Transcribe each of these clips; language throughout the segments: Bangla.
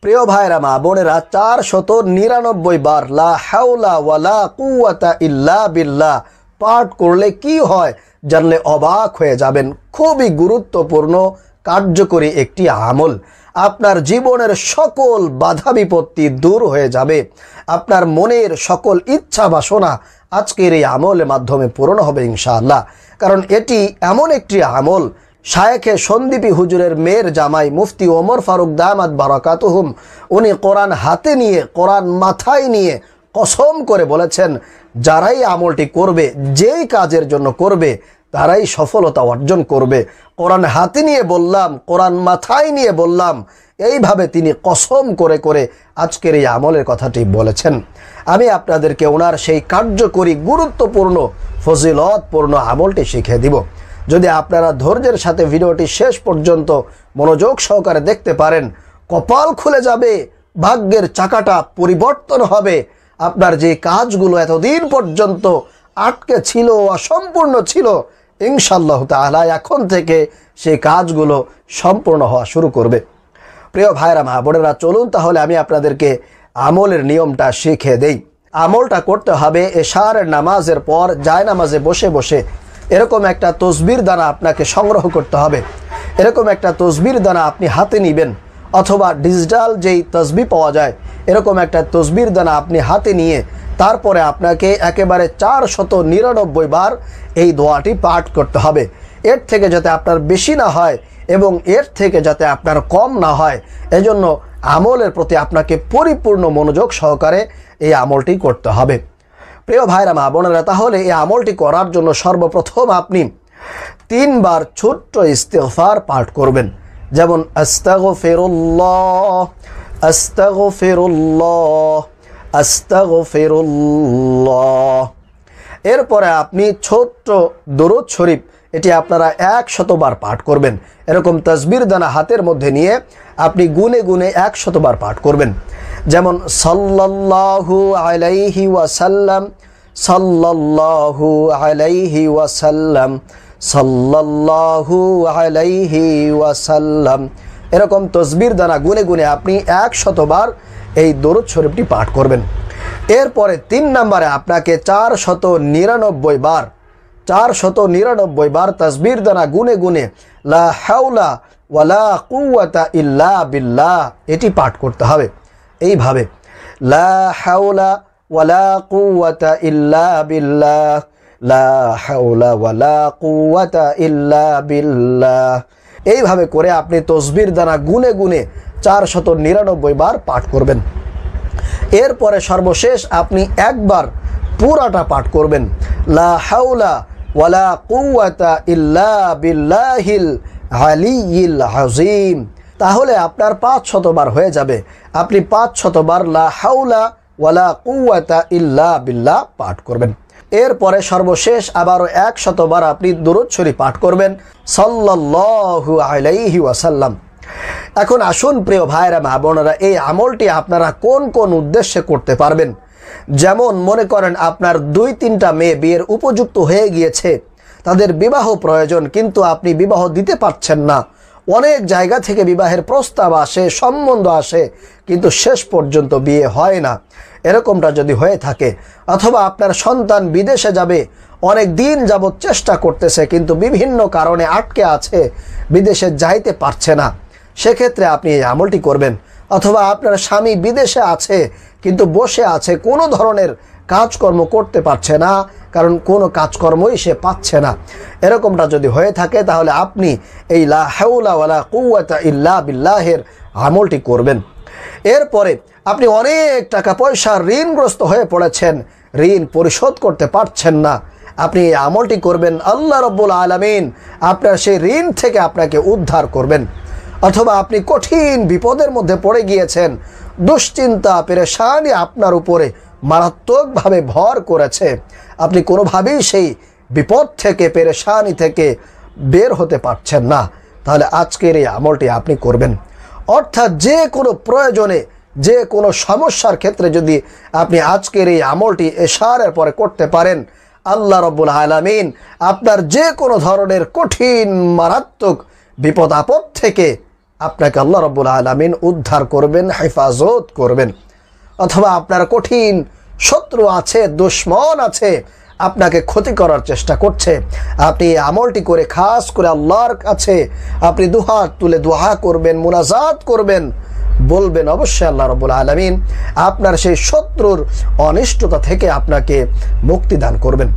প্রিয় ভাইরা মা বোনেরা 499 বার লা হাওলা ওয়ালা কুওয়াতা ইল্লা বিল্লাহ পাঠ করলে কি হয় জানলে অবাক হয়ে যাবেন। খুবই গুরুত্বপূর্ণ কার্যকরী একটি আমল। আপনার জীবনের সকল বাধা বিপত্তি দূর হয়ে যাবে। আপনার মনের সকল ইচ্ছা বাসনা আজকের এই আমলের মাধ্যমে পূরণ হবে ইনশাআল্লাহ। কারণ এটি এমন একটি আমল, শায়েখে সন্দীপী হুজুরের মেয়ের জামাই মুফতি ওমর ফারুক দামাত বারাকাতুহুম উনি কোরআন হাতে নিয়ে, কোরআন মাথায় নিয়ে কসম করে বলেছেন, যারাই আমলটি করবে, যেই কাজের জন্য করবে, তারাই সফলতা অর্জন করবে। কোরআন হাতে নিয়ে বললাম, কোরআন মাথায় নিয়ে বললাম, এইভাবে তিনি কসম করে করে আজকের এই আমলের কথাটি বলেছেন। আমি আপনাদেরকে ওনার সেই কার্যকরী গুরুত্বপূর্ণ ফজিলতপূর্ণ আমলটি শিখিয়ে দিব। যদি আপনারা ধৈর্যের সাথে ভিডিওটি শেষ পর্যন্ত মনোযোগ সহকারে দেখতে পারেন, কপাল খুলে যাবে, ভাগ্যের চাকাটা পরিবর্তন হবে। আপনার যে কাজগুলো এতদিন পর্যন্ত আটকে ছিল, অসম্পূর্ণ ছিল, ইনশাআল্লাহ তাআলা এখন থেকে সেই কাজগুলো সম্পূর্ণ হওয়া শুরু করবে। প্রিয় ভাইরা মা বোনেরা, চলুন তাহলে আমি আপনাদেরকে আমলের নিয়মটা শিখিয়ে দেই। আমলটা করতে হবে এশার নামাজের পর জায়নামাজে বসে বসে এরকম একটা তসবির দানা আপনাকে সংগ্রহ করতে হবে। এরকম একটা তসবির দানা আপনি হাতে নেবেন, অথবা ডিজিটাল যেই তসবি পাওয়া যায় এরকম একটা তসবির দানা আপনি হাতে নিয়ে তারপরে আপনাকে একেবারে 499 বার এই দোয়াটি পাঠ করতে হবে। এর থেকে যাতে আপনার বেশি না হয় এবং এর থেকে যাতে আপনার কম না হয়, এজন্য আমলের প্রতি আপনাকে পরিপূর্ণ মনোযোগ সহকারে এই আমলটি করতে হবে। প্রিয় ভাইরা মা বোনেরা, তাহলে এই আমলটি করার জন্য সর্বপ্রথম আপনি 3 বার ছোট্ট ইস্তিগফার পাঠ করবেন, যেমন আস্তাগফিরুল্লাহ আস্তাগফিরুল্লাহ আস্তাগফিরুল্লাহ। এরপরে আপনি ছোট্ট দরুদ শরীফ, এটি আপনারা 100 বার পাঠ করবেন। এরকম তাসবির দানা হাতের মধ্যে নিয়ে আপনি গুনে গুনে 100 বার পাঠ করবেন, যেমন সাল্লাল্লাহু আলাইহি ওয়াসাল্লাম সাল্লাল্লাহু আলাইহি ওয়াসাল্লাম সাল্লাল্লাহু আলাইহি ওয়াসাল্লাম। এরকম তসবির দানা গুনে গুনে আপনি 100 বার এই দরুদ শরীফটি পাঠ করবেন। এরপরে 3 নম্বরে আপনাকে 499 বার তাসবির দানা গুনে গুনে লা হাওলা ওয়ালা কুওয়াতা ইল্লা বিল্লাহ এটি পাঠ করতে হবে। এইভাবে লা হাওলা ওয়ালা কুওয়াতা ইল্লা বিল্লাহ, লা হাওলা ওয়ালা কুওয়াতা ইল্লা বিল্লাহ। এইভাবে করে আপনি তসবির দানা গুনে গুনে 499 বার পাঠ করবেন। এরপরে সর্বশেষ আপনি একবার পুরাটা পাঠ করবেন, লা হাওলা ওয়ালা কুওয়াতা ইল্লা বিল্লাহিল আলিয়্যিল আযীম। তাহলে আপনার 500 বার হয়ে যাবে। আপনি 500 বার লা হাওলা ওয়ালা কুওয়াতা ইল্লা বিল্লাহ পাঠ করবেন। এরপরে সর্বশেষ আবারও 100 বার আপনি দরুদ শরীফ পাঠ করবেন, সাল্লাল্লাহু আলাইহি ওয়াসাল্লাম। এখন আসুন প্রিয় ভাইরা মা বোনেরা, এই আমলটি আপনারা কোন কোন উদ্দেশ্যে করতে পারবেন। যেমন মনে করেন আপনার 2-3টা মেয়ে বিয়ের উপযুক্ত হয়ে গিয়েছে, তাদের বিবাহ প্রয়োজন, কিন্তু আপনি বিবাহ দিতে পারছেন না। অনেক জায়গা থেকে বিবাহের প্রস্তাব আসে, সম্বন্ধ আসে, কিন্তু শেষ পর্যন্ত বিয়ে হয় না। এরকমটা যদি হয়ে থাকে, অথবা আপনার সন্তান বিদেশে যাবে, অনেক দিন যাবৎ চেষ্টা করতেছে কিন্তু বিভিন্ন কারণে আটকে আছে, বিদেশে যাইতে পারছে না, সেক্ষেত্রে আপনি এই আমলটি করবেন। অথবা আপনার স্বামী বিদেশে আছে কিন্তু বসে আছে, কোনো ধরনের কাজকর্ম করতে পারছে না, কারণ কোনো কাজকর্মই সে পাচ্ছে না। এরকমটা যদি হয়ে থাকে তাহলে আপনি এই লা হাওলা ওয়ালা কুওয়াতা ইল্লা বিল্লাহের আমলটি করবেন। এরপরে আপনি অনেক টাকা পয়সার ঋণগ্রস্ত হয়ে পড়েছেন, ঋণ পরিশোধ করতে পারছেন না, আপনি এই আমলটি করবেন। আল্লাহ রাব্বুল আলামিন আপনার সেই ঋণ থেকে আপনাকে উদ্ধার করবেন। অথবা আপনি কঠিন বিপদের মধ্যে পড়ে গিয়েছেন, দুশ্চিন্তা পেরেশানি আপনার উপরে মারাত্মকভাবে ভর করেছে, আপনি কোনোভাবেই সেই বিপদ থেকে, পেরেশানি থেকে বের হতে পারছেন না, তাহলে আজকের এই আমলটি আপনি করবেন। অর্থাৎ যে কোনো প্রয়োজনে, যে কোনো সমস্যার ক্ষেত্রে যদি আপনি আজকের এই আমলটি এশারের পরে করতে পারেন, আল্লাহ রাব্বুল আলামিন আপনার যে কোনো ধরনের কঠিন মারাত্মক বিপদ আপদ থেকে আপনাকে আল্লাহ রাব্বুল আলামিন উদ্ধার করবেন, হেফাজত করবেন। অথবা আপনার কঠিন শত্রু আছে, দুশমন আছে, আপনাকে ক্ষতি করার চেষ্টা করছে, আপনি এই আমলটি করে খাস করে আল্লাহর কাছে আপনি দুহাত তুলে দোয়া করবেন, মুনাজাত করবেন, বলবেন, অবশ্যই আল্লাহ রাব্বুল আলামিন আপনার সেই শত্রুর অনিষ্টতা থেকে আপনাকে মুক্তি দান করবেন।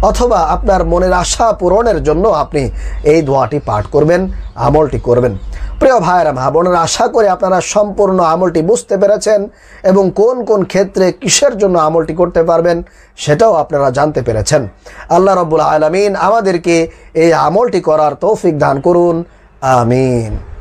অথবা আপনার মনের আশা পূরণের জন্য আপনি এই দোয়াটি পাঠ করবেন, আমলটি করবেন। প্রিয় ভাইয়েরা, মা বোনেরা, আশা করি আপনারা সম্পূর্ণ আমলটি বুঝতে পেরেছেন এবং কোন কোন ক্ষেত্রে কিসের জন্য আমলটি করতে পারবেন সেটাও আপনারা জানতে পেরেছেন। আল্লাহ রাব্বুল আলামিন আমাদেরকে এই আমলটি করার তৌফিক দান করুন। আমিন।